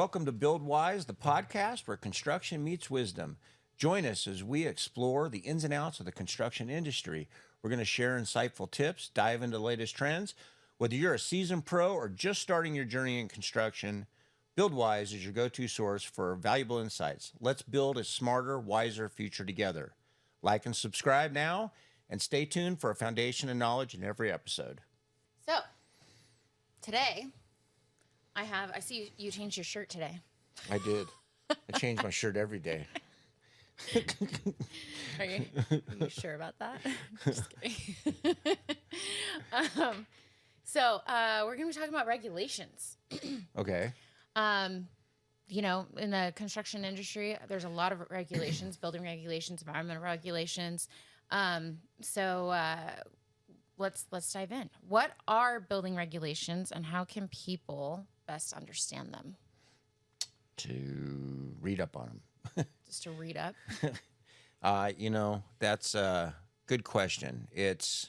Welcome to Build Wise, the podcast where construction meets wisdom. Join us as we explore the ins and outs of the construction industry. We're going to share insightful tips, dive into the latest trends. Whether you're a seasoned pro or just starting your journey in construction, Build Wise is your go-to source for valuable insights. Let's build a smarter, wiser future together. Like and subscribe now, and stay tuned for a foundation of knowledge in every episode. So, today, I see you changed your shirt today. I did. I change my shirt every day. Are you sure about that? Just kidding. We're going to be talking about regulations. Okay. You know, in the construction industry, there's a lot of regulations, building regulations, environmental regulations. Let's dive in. What are building regulations and how can people best understand them? To read up on them. Just to read up? That's a good question. It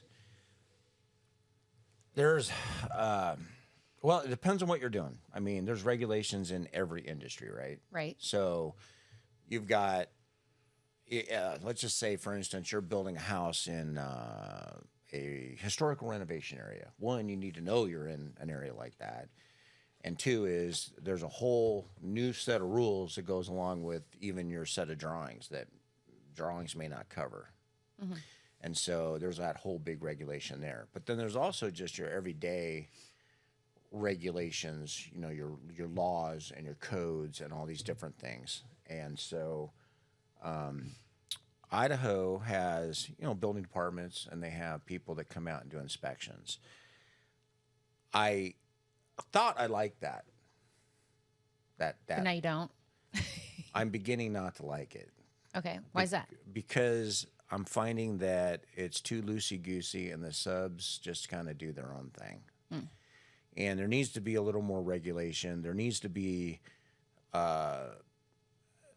depends on what you're doing. I mean, there's regulations in every industry, right? Right. So you've got, let's just say, for instance, you're building a house in a historical renovation area. One, you need to know you're in an area like that. And two is there's a whole new set of rules that goes along with even your set of drawings that drawings may not cover. Mm-hmm. And so there's that whole big regulation there. But then there's also just your everyday regulations, you know, your laws and your codes and all these different things. And so Idaho has, building departments, and they have people that come out and do inspections. I thought I liked that. But now you don't? I'm beginning not to like it. Okay. Why is that? Because I'm finding that it's too loosey-goosey and the subs just kind of do their own thing. Hmm. And there needs to be a little more regulation. There needs to be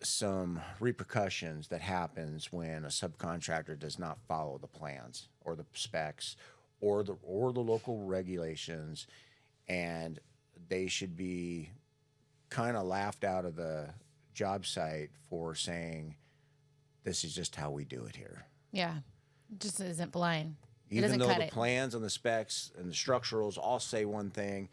some repercussions that happens when a subcontractor does not follow the plans or the specs or the local regulations, and they should be kind of laughed out of the job site for saying, this is just how we do it here. Yeah, it just isn't blind. Even though the plans and the specs and the structurals all say one thing,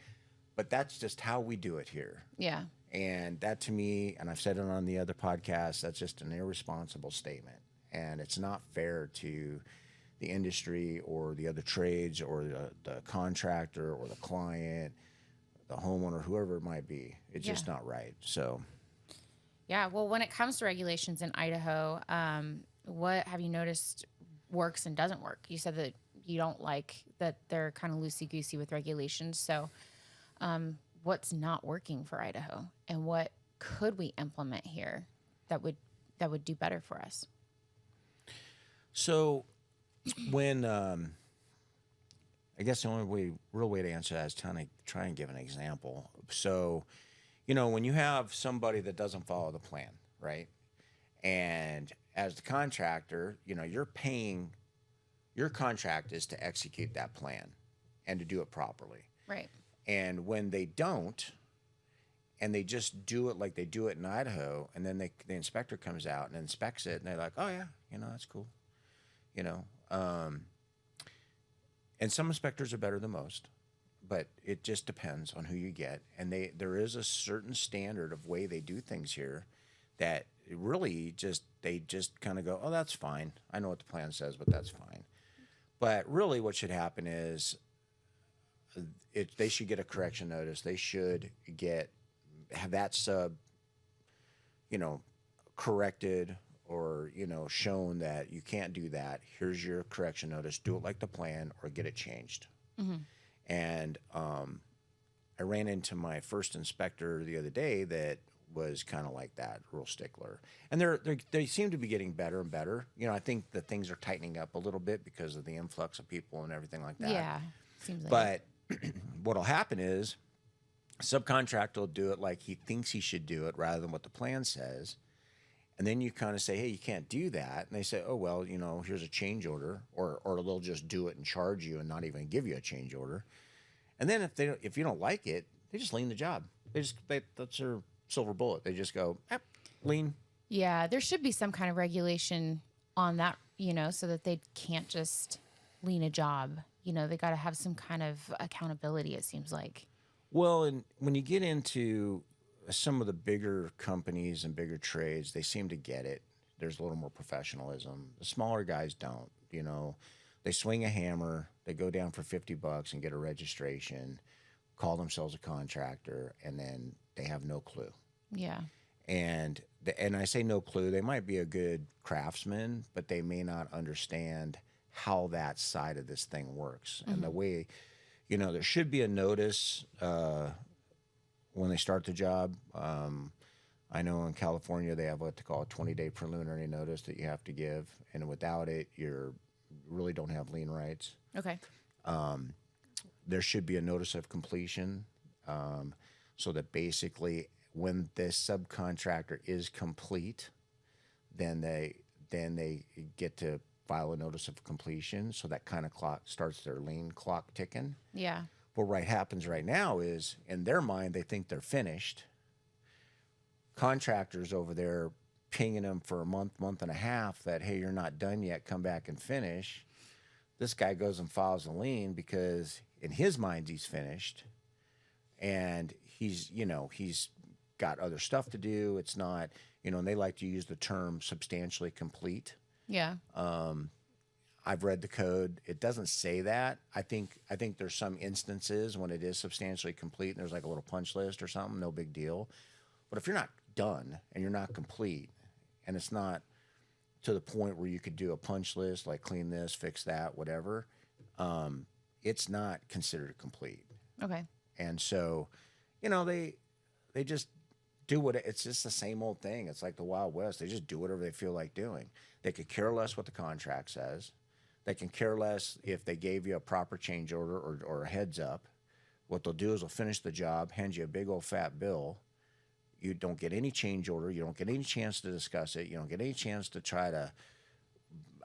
but that's just how we do it here. Yeah. And that, to me, and I've said it on the other podcast, that's just an irresponsible statement. And it's not fair to the industry or the other trades or the contractor or the client, the homeowner, whoever it might be. It's just not right. So, yeah. Well, when it comes to regulations in Idaho, what have you noticed works and doesn't work? You said that you don't like that they're kind of loosey-goosey with regulations. So what's not working for Idaho, and what could we implement here that would do better for us? So when I guess the only real way to answer that is to try and give an example. So, when you have somebody that doesn't follow the plan, right? And as the contractor, you're paying, your contract is to execute that plan and to do it properly. Right. And when they don't, and they just do it like they do it in Idaho, and then the inspector comes out and inspects it, and they're like, oh, yeah, that's cool. And some inspectors are better than most, but it just depends on who you get. And there is a certain standard of way they do things here that it really they just kind of go, oh, that's fine. I know what the plan says, but that's fine. But really what should happen is they should get a correction notice. They should have that sub, corrected or, shown that you can't do that. Here's your correction notice. Do it like the plan or get it changed. Mm-hmm. And I ran into my first inspector the other day that was kind of like that, real stickler. And they seem to be getting better and better. I think that things are tightening up a little bit because of the influx of people and everything like that. Yeah, seems like but what'll happen is subcontractor will do it like he thinks he should do it rather than what the plan says. And then you kind of say, hey, you can't do that. And they say, oh, well, here's a change order, or they'll just do it and charge you and not even give you a change order. And then if you don't like it, they just lean the job. That's their silver bullet. They just go, lien. Yeah, there should be some kind of regulation on that, so that they can't just lean a job. They got to have some kind of accountability, it seems like. Well, and when you get into some of the bigger companies and bigger trades, they seem to get it. There's a little more professionalism. The smaller guys don't. They swing a hammer, they go down for $50 and get a registration, call themselves a contractor, and then they have no clue. Yeah. And I say no clue. They might be a good craftsman, but they may not understand how that side of this thing works. And the way, there should be a notice when they start the job. I know in California they have what they call a 20-day preliminary notice that you have to give, and without it, you really don't have lien rights. Okay. There should be a notice of completion, so that basically when this subcontractor is complete, then they get to file a notice of completion. So that kind of clock starts their lien clock ticking. Yeah. What happens right now is, in their mind, they think they're finished. Contractors over there pinging them for a month and a half that, hey, you're not done yet, come back and finish. This guy goes and files a lien because in his mind he's finished, and he's got other stuff to do. It's not, and they like to use the term substantially complete. Yeah. I've read the code. It doesn't say that. I think there's some instances when it is substantially complete and there's like a little punch list or something, no big deal. But if you're not done and you're not complete, and it's not to the point where you could do a punch list, like clean this, fix that, whatever, it's not considered complete. Okay. And so, they just do what it's just the same old thing. It's like the Wild West. They just do whatever they feel like doing. They could care less what the contract says. They can care less if they gave you a proper change order or a heads up. What they'll do is they'll finish the job, hand you a big old fat bill. You don't get any change order. You don't get any chance to discuss it. You don't get any chance to try to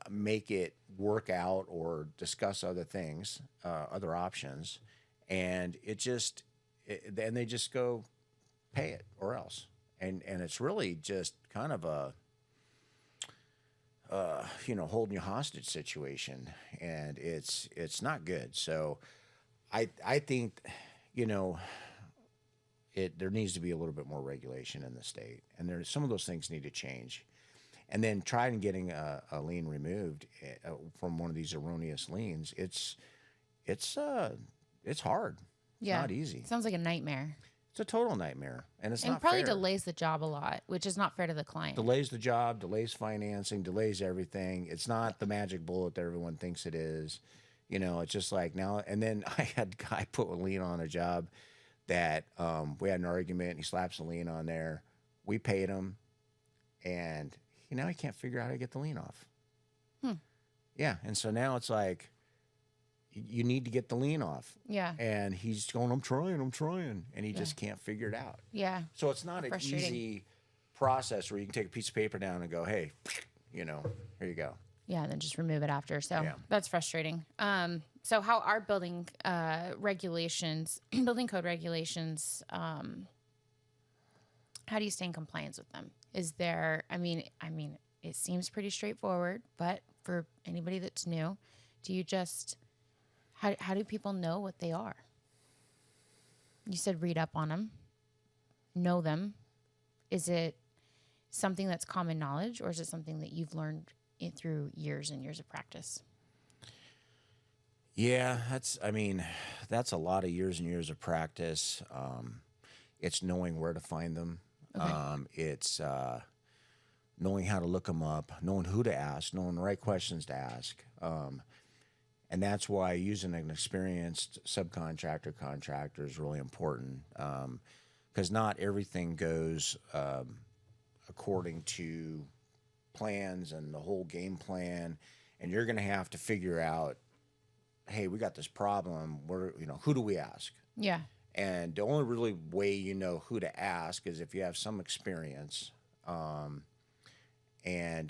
make it work out or discuss other things, other options. And then they just go pay it or else. And it's really just kind of a, holding you hostage situation, and it's not good. So I think, there needs to be a little bit more regulation in the state, and some of those things need to change. And then trying getting a lien removed from one of these erroneous liens, it's hard. It's not easy. Sounds like a nightmare. It's a total nightmare, and it's not probably fair. delays the job a lot, which is not fair to the client. Delays the job, delays financing, delays everything. It's not the magic bullet that everyone thinks it is. It's just like now. And then I had a guy put a lien on a job that we had an argument. He slaps a lien on there. We paid him, and now he can't figure out how to get the lien off. Yeah, and so now it's like, you need to get the lien off. Yeah. And he's going, I'm trying. And he just can't figure it out. Yeah. So it's not an easy process where you can take a piece of paper down and go, hey, here you go. Yeah, and then just remove it after. So that's frustrating. So how are building regulations, building code regulations, how do you stay in compliance with them? Is there, I mean, it seems pretty straightforward, but for anybody that's new, do you just... How do people know what they are? You said read up on them, know them. Is it something that's common knowledge, or is it something that you've learned through years and years of practice? Yeah, that's a lot of years and years of practice. It's knowing where to find them. Okay. It's knowing how to look them up, knowing who to ask, knowing the right questions to ask. And that's why using an experienced contractor is really important, because not everything goes according to plans and the whole game plan. And you're going to have to figure out, hey, we got this problem. Who do we ask? Yeah. And the only really way you know who to ask is if you have some experience, and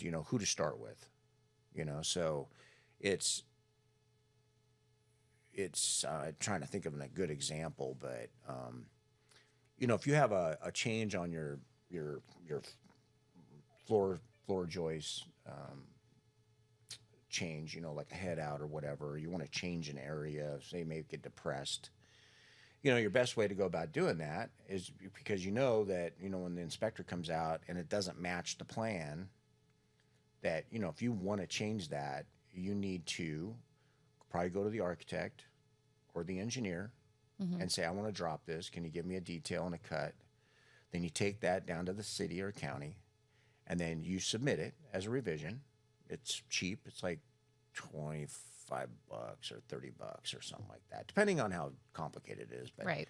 who to start with. So it's trying to think of a good example, but if you have a change on your floor joist change, like a head out or whatever, or you want to change an area, say maybe get depressed. Your best way to go about doing that is because that, when the inspector comes out and it doesn't match the plan, that, if you want to change that, you need to probably go to the architect or the engineer and say, I want to drop this. Can you give me a detail and a cut? Then you take that down to the city or county, and then you submit it as a revision. It's cheap. It's like $25 or $30 or something like that, depending on how complicated it is. But, Right.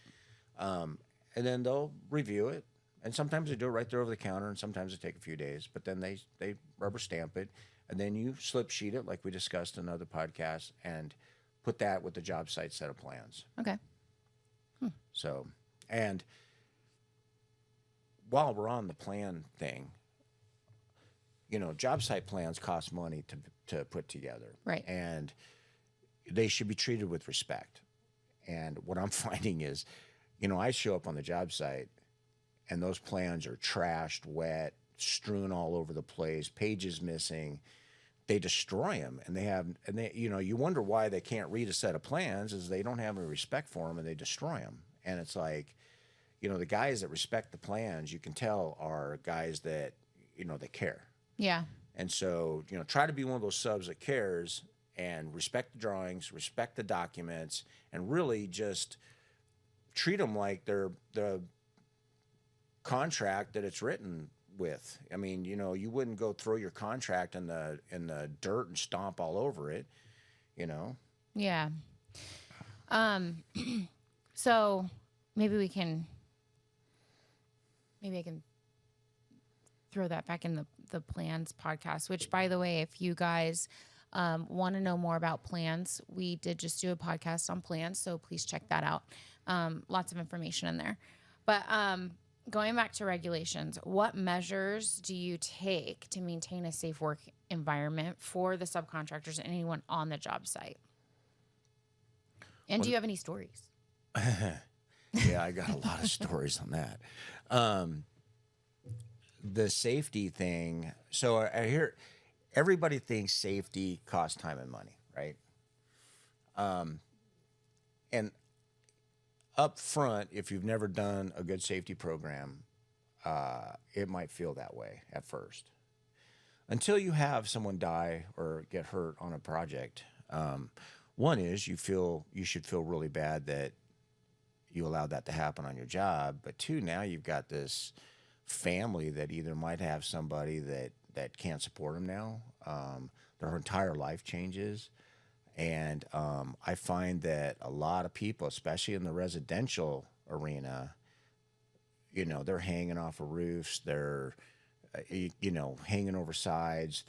and then they'll review it. And sometimes they do it right there over the counter, and sometimes it take a few days. But then they rubber stamp it, and then you slip sheet it, like we discussed in another podcast, and put that with the job site set of plans. Okay. So, and while we're on the plan thing, job site plans cost money to put together. Right. And they should be treated with respect. And what I'm finding is, I show up on the job site and those plans are trashed, wet, strewn all over the place, pages missing. They destroy them, and you wonder why they can't read a set of plans is they don't have any respect for them and they destroy them. And it's like, the guys that respect the plans, you can tell are guys that, they care. Yeah. And so, try to be one of those subs that cares and respect the drawings, respect the documents, and really just treat them like they're the contract that it's written with. I mean, you wouldn't go throw your contract in the dirt and stomp all over it, Yeah. So maybe I can throw that back in the plans podcast, which, by the way, if you guys want to know more about plans, we did just do a podcast on plans, so please check that out. Lots of information in there. But going back to regulations, what measures do you take to maintain a safe work environment for the subcontractors and anyone on the job site? And do you have any stories? Yeah, I got a lot of stories on that. The safety thing. So I hear everybody thinks safety costs time and money, right? And up front, if you've never done a good safety program, it might feel that way at first. Until you have someone die or get hurt on a project, one is you should feel really bad that you allowed that to happen on your job. But two, now you've got this family that either might have somebody that can't support them now. Their entire life changes. And I find that a lot of people, especially in the residential arena, they're hanging off of roofs. They're, hanging over sides,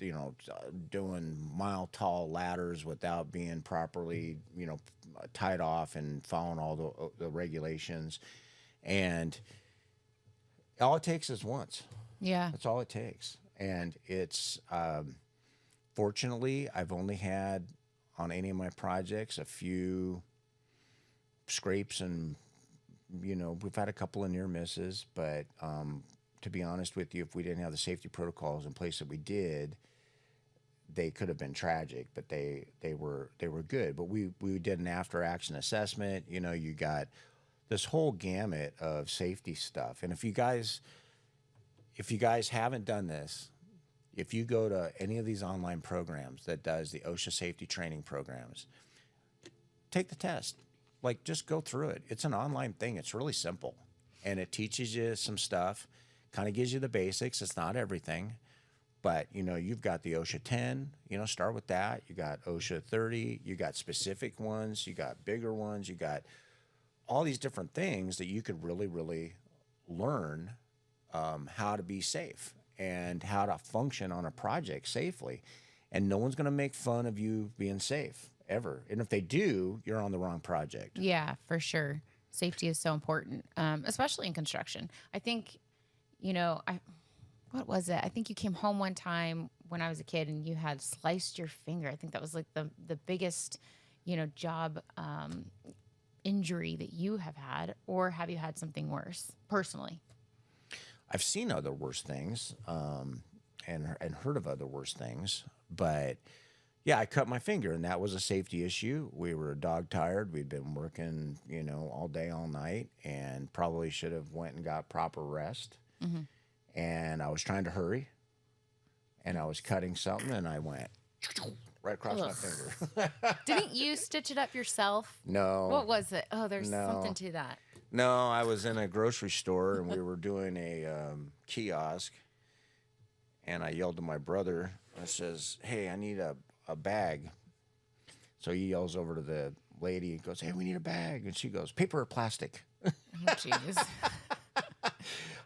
doing mile-tall ladders without being properly, tied off and following all the regulations. And all it takes is once. Yeah. That's all it takes. And it's, fortunately, I've only had on any of my projects a few scrapes and, we've had a couple of near misses, but to be honest with you, if we didn't have the safety protocols in place that we did, they could have been tragic, but they were good. But we did an after action assessment. You got this whole gamut of safety stuff. And if you guys haven't done this, if you go to any of these online programs that does the OSHA safety training programs, take the test. Like, just go through it. It's an online thing. It's really simple. And it teaches you some stuff, kind of gives you the basics. It's not everything. But, you've got the OSHA 10, start with that. You got OSHA 30. You got specific ones. You got bigger ones. You got all these different things that you could really, really learn how to be safe and how to function on a project safely. And no one's going to make fun of you being safe, ever. And if they do, you're on the wrong project. Yeah, for sure. Safety is so important, especially in construction. I think, what was it? I think you came home one time when I was a kid and you had sliced your finger. I think that was like the biggest, job injury that you have had, or have you had something worse personally? I've seen other worse things, and heard of other worse things, but yeah, I cut my finger, and that was a safety issue. We were dog tired. We'd been working, all day, all night, and probably should have went and got proper rest. Mm-hmm. And I was trying to hurry, and I was cutting something, and I went right across my Ugh. finger. Didn't you stitch it up yourself? No, What was it? Oh, there's No. something to that. no, I was in a grocery store, and we were doing a kiosk, and I yelled to my brother. I says, "Hey, I need a bag." So he yells over to the lady and goes, "Hey, we need a bag." And she goes, "Paper or plastic?" Oh, jeez.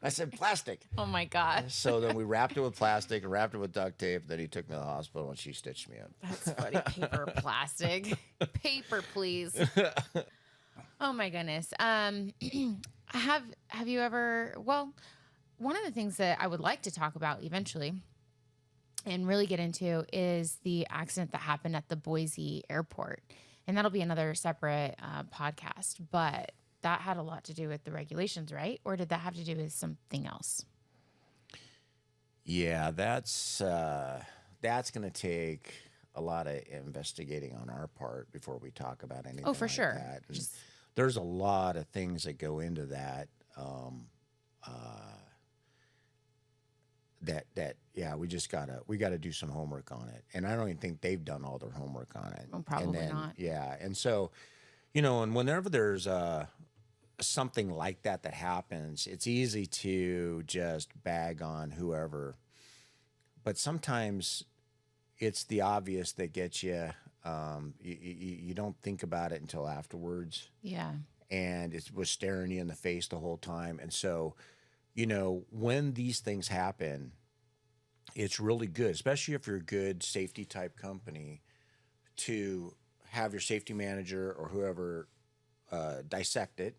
I said, "Plastic." Oh my gosh. So then we wrapped it with plastic and wrapped it with duct tape. Then he took me to the hospital and she stitched me up. That's funny. Paper or plastic? Paper, please. Oh my goodness. Have you ever? Well, one of the things that I would like to talk about eventually and really get into is the accident that happened at the Boise airport, and that'll be another separate podcast. But that had a lot to do with the regulations, right? Or did that have to do with something else? Yeah, that's going to take a lot of investigating on our part before we talk about anything. Oh, for like sure. that. And there's a lot of things that go into that. Yeah, we gotta do some homework on it, and I don't even think they've done all their homework on it. Well, probably and then, not. Yeah, and so, and whenever there's something like that happens, it's easy to just bag on whoever, but sometimes it's the obvious that gets you. You don't think about it until afterwards. Yeah. And it was staring you in the face the whole time. And so, when these things happen, it's really good, especially if you're a good safety type company, to have your safety manager or whoever dissect it,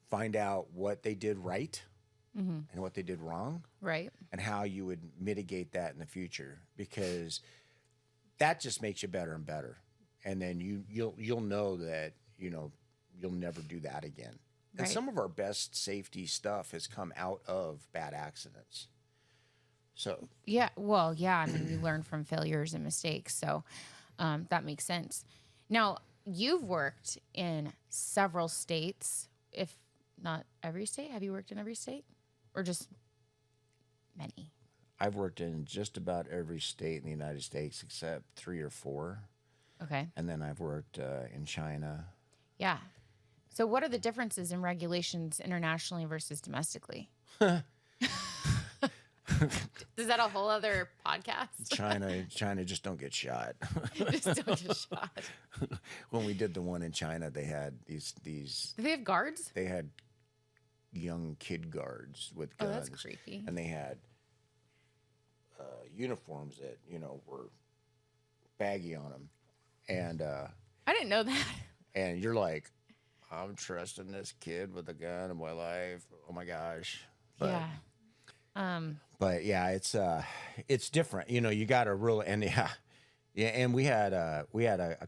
find out what they did right and what they did wrong, Right. and how you would mitigate that in the future, because that just makes you better and better. And then you'll know that, you'll never do that again. And Right. some of our best safety stuff has come out of bad accidents. So, Yeah. Well, yeah. I mean, we learn from failures and mistakes. So that makes sense. Now, you've worked in several states, if not every state. Have you worked in every state or just many? I've worked in just about every state in the United States except 3 or 4. Okay. And then I've worked in China. Yeah. So what are the differences in regulations internationally versus domestically? Is that a whole other podcast? China just don't get shot. Just don't get shot. When we did the one in China, they had these Do they have guards? they had young kid guards with Oh, guns. that's creepy. And they had uniforms that, were baggy on them. And I didn't know that. and you're like, I'm trusting this kid with a gun in my life. Oh my gosh. Yeah. But yeah, it's different. You got to really, and yeah, and we had a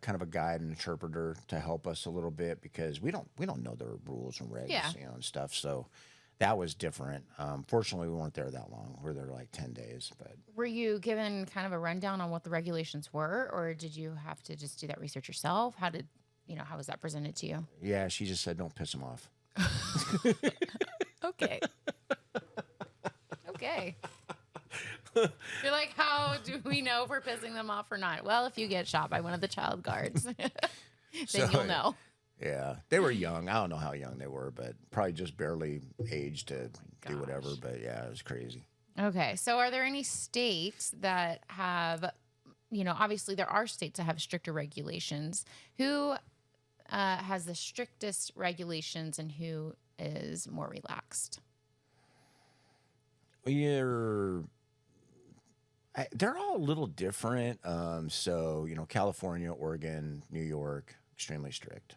kind of a guide and interpreter to help us a little bit, because we don't know the rules and regs, Yeah. And stuff. So that was different. Fortunately, we weren't there that long. We were there like 10 days. But Were you given kind of a rundown on what the regulations were, or did you have to just do that research yourself? How was that presented to you? yeah, she just said, don't piss them off. Okay. Okay. You're like, how do we know if we're pissing them off or not? Well, if you get shot by one of the child guards, then you'll know. Yeah, they were young. I don't know how young they were, but probably just barely aged to do whatever. Gosh. But yeah, it was crazy. Okay. So are there any states that have, obviously there are states that have stricter regulations. Who has the strictest regulations and who is more relaxed? They're all a little different. So, California, Oregon, New York, extremely strict.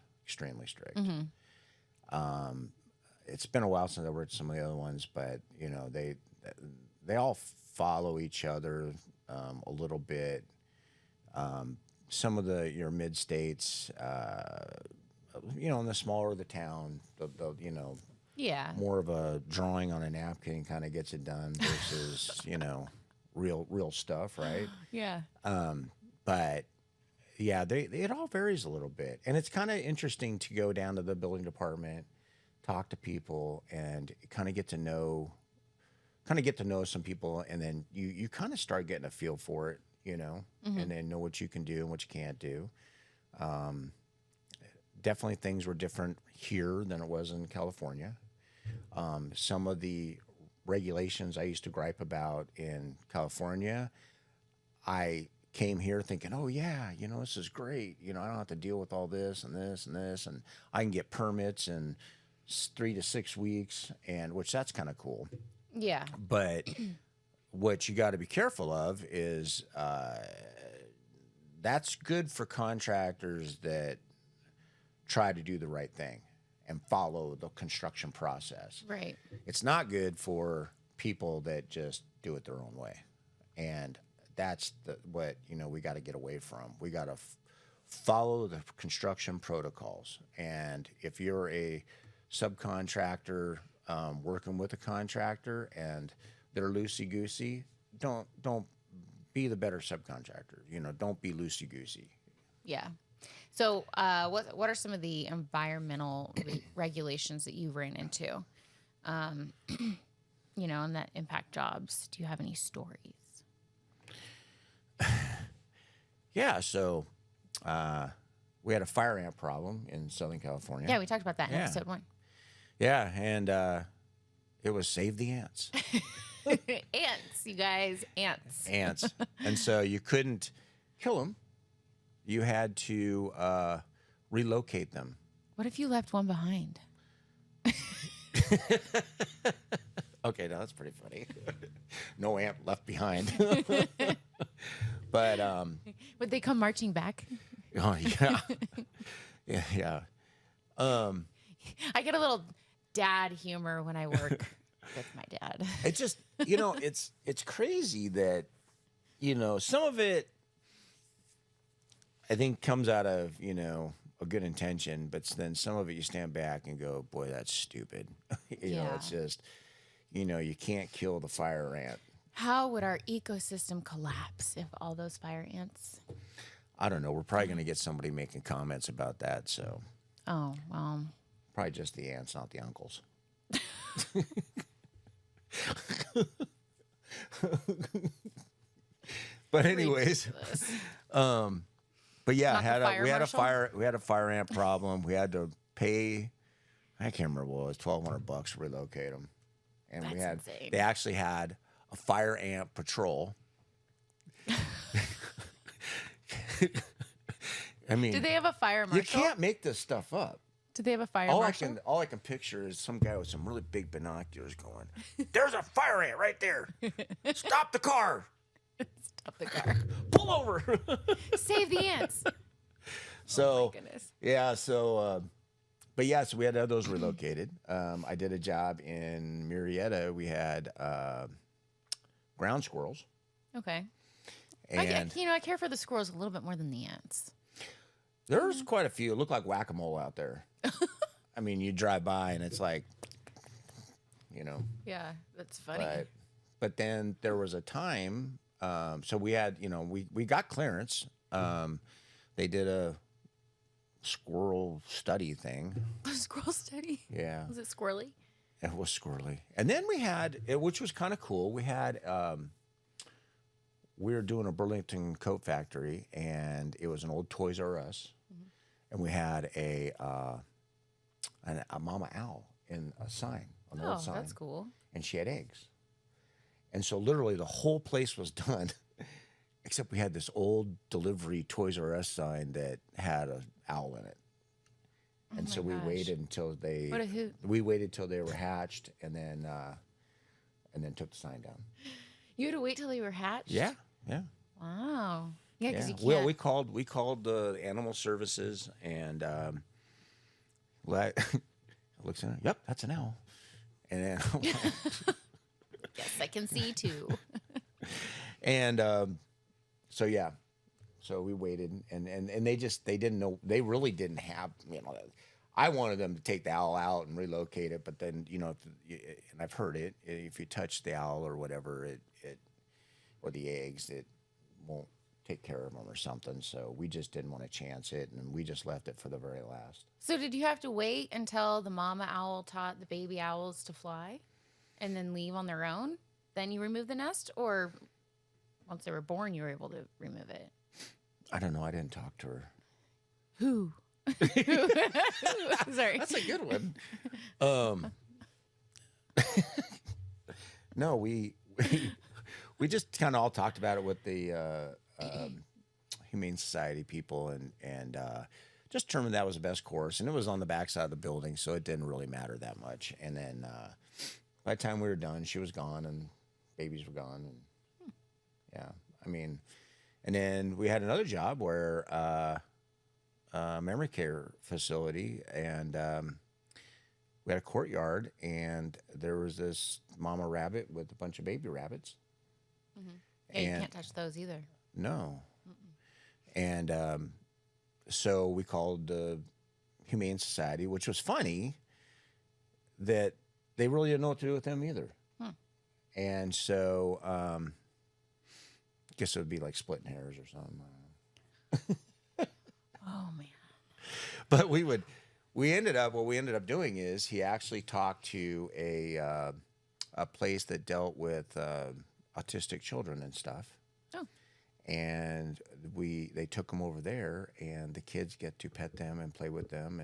It's been a while since I worked some of the other ones, but they all follow each other a little bit. Some of your mid states, in the smaller the town, the Yeah. more of a drawing on a napkin kind of gets it done versus, real stuff, right? Yeah. But yeah, it all varies a little bit. And it's kind of interesting to go down to the building department, talk to people, and kind of get to know some people, and then you kind of start getting a feel for it, and then know what you can do and what you can't do. Definitely things were different here than it was in California. Some of the regulations I used to gripe about in California, I came here thinking, oh yeah, this is great. I don't have to deal with all this and this and this, and I can get permits in 3 to 6 weeks, and which that's kind of cool. Yeah. But what you got to be careful of is that's good for contractors that try to do the right thing and follow the construction process. Right. It's not good for people that just do it their own way. And that's what we got to get away from. We got to follow the construction protocols. And if you're a subcontractor working with a contractor and they're loosey goosey, don't be the better subcontractor. Don't be loosey goosey. Yeah. So, what are some of the environmental regulations that you ran into, and that impact jobs? Do you have any stories? Yeah. So, we had a fire ant problem in Southern California. Yeah, we talked about that in Yeah. episode 1. Yeah, and it was save the ants. Ants, you guys, ants. Ants. And so you couldn't kill them. You had to relocate them. What if you left one behind? Okay, now that's pretty funny. No ant left behind. But Would they come marching back? oh yeah. Yeah. I get a little dad humor when I work with my dad. It just, it's crazy that, some of it I think comes out of, a good intention, but then some of it you stand back and go, boy, that's stupid. It's just, you can't kill the fire ant. How would our ecosystem collapse if all those fire ants? I don't know. We're probably going to get somebody making comments about that. So Oh, well. probably just the ants, not the uncles. But anyways, Ridiculous. but yeah, Not the fire we marshal? had a fire ant problem. We had to pay, I can't remember what it was, $1,200 to relocate them, and That's insane. they actually had a fire ant patrol. I mean, Did they have a fire marshal? you can't make this stuff up. Did they have a fire All marshal? I can picture is some guy with some really big binoculars going, "There's a fire ant right there. Stop the car. Stop the car. Pull over." Save the ants. So, Oh, my goodness. yeah, so we had to have those relocated. I did a job in Murrieta. We had ground squirrels, Okay. and I care for the squirrels a little bit more than the ants. there's quite a few. It looked like whack-a-mole out there. I mean, you drive by and it's like, Yeah, that's funny. but then there was a time. So we had, we got clearance. They did a squirrel study thing. Squirrel study? Yeah. Was it squirrely? It was squirrely. And then we had, which was kind of cool, we had, we were doing a Burlington coat factory, and it was an old Toys R Us. Mm-hmm. And we had a mama owl in a sign, an Oh, old sign. that's cool. And she had eggs. And so literally the whole place was done, except we had this old delivery Toys R Us sign that had an owl in it. And my so we gosh. waited until they What a hoot. we waited till they were hatched, and then took the sign down. You had to wait till they were hatched? Yeah. Wow. Yeah, because Yeah. you Well, can't. we called the animal services, and looks in it. Yep, that's an owl. And then Yes, I can see too. and so So we waited, and they didn't know, they really didn't have, you know. I wanted them to take the owl out and relocate it, but then, you know, and I've heard it, if you touch the owl or whatever, it or the eggs, it won't take care of them or something. So we just didn't want to chance it, and we just left it for the very last. So did you have to wait until the mama owl taught the baby owls to fly and then leave on their own? Then you remove the nest, or once they were born, you were able to remove it? I don't know. I didn't talk to her. Who? Sorry. That's a good one. No, we just kind of all talked about it with the Humane Society people, and just determined that was the best course. And it was on the backside of the building, so it didn't really matter that much. And then by the time we were done, she was gone, and babies were gone. And yeah, I mean, and then we had another job where memory care facility, and we had a courtyard, and there was this mama rabbit with a bunch of baby rabbits. Yeah, you can't touch those either. No. And so we called the Humane Society, which was funny that they really didn't know what to do with them either. And so I guess it would be like splitting hairs or something. Oh, man. But we ended up doing is he actually talked to a place that dealt with autistic children and stuff. Oh. And they took them over there, and the kids get to pet them and play with them,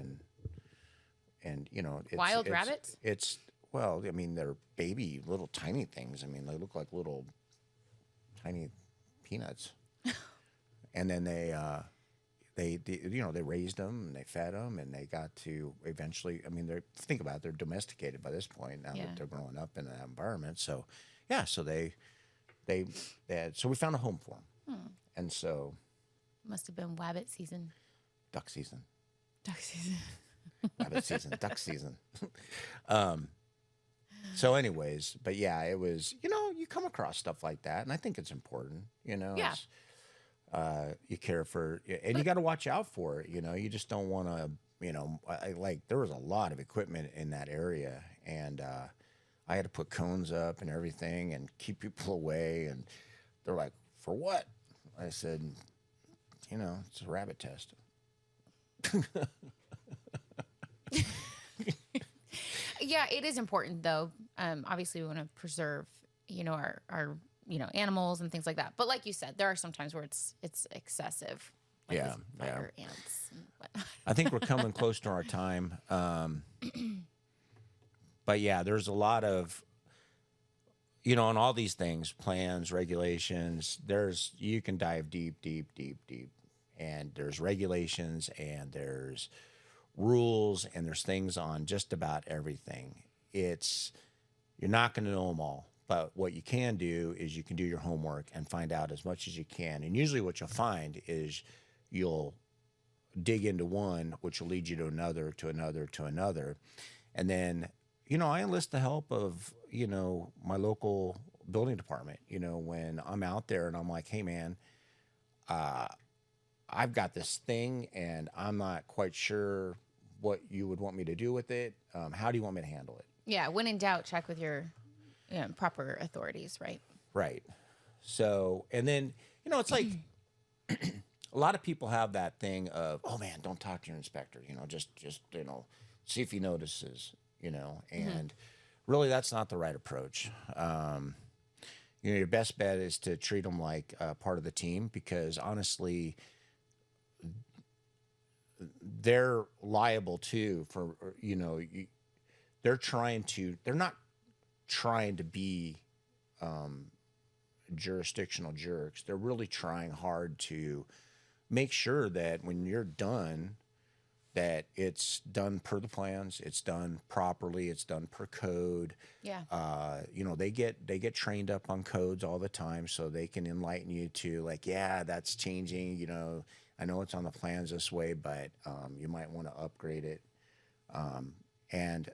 and you know, Wild rabbits? It's, well, I mean, they're baby little tiny things. I mean, they look like little tiny peanuts. And then they you know, they raised them and they fed them, and they got to eventually, I mean, think about it, they're domesticated by this point now that they're growing up in that environment. So yeah, so so we found a home for them. And so Must have been wabbit season. duck season, Duck season. rabbit season, duck season. So anyways, but yeah, it was, you know, you come across stuff like that, and I think it's important, you know. Yeah. You care for, and you got to watch out for it. You know, you just don't want to, you know, like there was a lot of equipment in that area, and I had to put cones up and everything and keep people away. And they're like, "For what?" I said, "You know, it's a rabbit test." Yeah, it is important though. Obviously, we want to preserve, you know, our you know, animals and things like that. But like you said, there are some times where it's excessive. Like Yeah, with fire ants and whatnot. I think we're coming close to our time. But yeah, there's a lot of, you know, on all these things, plans, regulations, you can dive deep, deep, deep, deep. And there's regulations, and there's rules, and there's things on just about everything. You're not going to know them all. But what you can do is you can do your homework and find out as much as you can. And usually what you'll find is you'll dig into one, which will lead you to another, to another, to another. And then, you know, I enlist the help of, you know, my local building department, you know, when I'm out there and I'm like, hey, man, I've got this thing and I'm not quite sure what you would want me to do with it. How do you want me to handle it? Yeah, when in doubt, check with your proper authorities, right? Right. So, and then, you know, it's like a lot of people have that thing of, oh man, don't talk to your inspector, you know, just, you know, see if he notices, you know, and really that's not the right approach. You know, your best bet is to treat them like part of the team, because honestly, they're liable too for, you know, they're not trying to be jurisdictional jerks. They're really trying hard to make sure that when you're done, that it's done per the plans, it's done properly, it's done per code. Yeah. You know, they get trained up on codes all the time, so they can enlighten you to like, yeah, that's changing. You know, I know it's on the plans this way, but you might want to upgrade it. And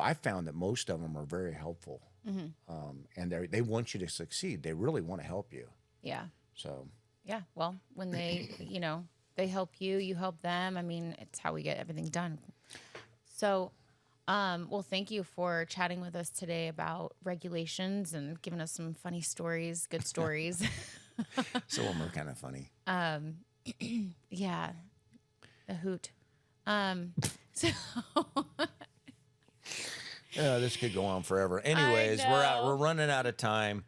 I found that most of them are very helpful, and they want you to succeed. They really want to help you. Yeah. So Yeah. Well, when they, they help you, you help them. I mean, it's how we get everything done. So, well, thank you for chatting with us today about regulations and giving us some funny stories, good stories. Some of them are kind of funny. Yeah, a hoot. So This could go on forever. Anyways, know. we're running out of time.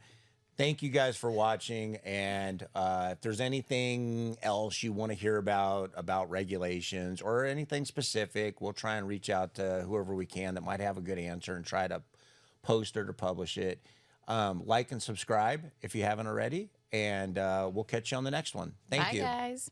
Thank you guys for watching. And if there's anything else you want to hear about regulations or anything specific, we'll try and reach out to whoever we can that might have a good answer and try to post it or publish it. Like and subscribe if you haven't already. And we'll catch you on the next one. Thank Bye, you. guys.